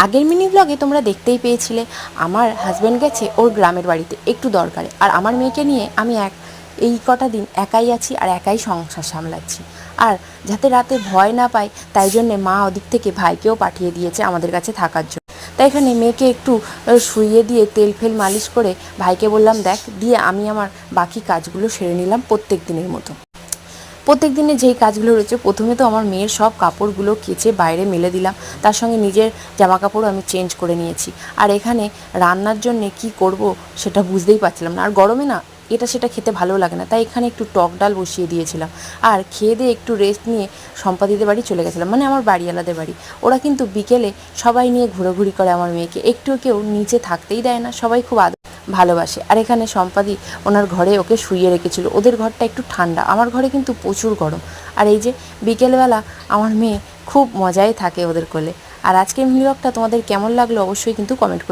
আগের মিনি ব্লগে তোমরা দেখতেই পেয়েছিলে আমার হাজব্যান্ড গেছে ওর গ্রামের বাড়িতে একটু দরকারে, আর আমার মেয়েকে নিয়ে আমি এই কটা দিন একাই আছি আর একাই সংসার সামলাচ্ছি। আর যাতে রাতে ভয় না পায় তাই জন্যে মা ওদিক থেকে ভাইকেও পাঠিয়ে দিয়েছে আমাদের কাছে থাকার জন্য। তাই এখানে মেয়েকে একটু শুইয়ে দিয়ে তেল ফেল মালিশ করে ভাইকে বললাম দেখ, দিয়ে আমি আমার বাকি কাজগুলো সেরে নিলাম প্রত্যেক দিনের মতো। প্রত্যেক দিনে যেই কাজগুলো রয়েছে, প্রথমে তো আমার মেয়ের সব কাপড়গুলো কেচে বাইরে মেলে দিলাম, তার সঙ্গে নিজের জামা কাপড়ও আমি চেঞ্জ করে নিয়েছি। আর এখানে রান্নার জন্যে কি করব সেটা বুঝতেই পারছিলাম না, আর গরমে না এটা সেটা খেতে ভালো লাগে না, তাই এখানে একটু টক ডাল বসিয়ে দিয়েছিলাম। আর খেয়ে দিয়ে একটু রেস্ট নিয়ে সম্পাদিদের বাড়ি চলে গেছিলাম, মানে আমার বাড়িওয়ালাদের বাড়ি। ওরা কিন্তু বিকেলে সবাই নিয়ে ঘোরাঘুরি করে, আমার মেয়েকে একটু কেউ নিচে থাকতেই দেয় না, সবাই খুব ভালোবাসে। আর এখানে সম্পাদি ওনার ঘরে ওকে শুইয়ে রেখেছিল, ওদের ঘরটা একটু ঠান্ডা, আমার ঘরে কিন্তু প্রচুর গরম। আর এই যে বিকেলবেলা আমার মেয়ে খুব মজায় থাকে ওদের কোলে। আর আজকের ভিডিওটা তোমাদের কেমন লাগলো অবশ্যই কিন্তু কমেন্ট করে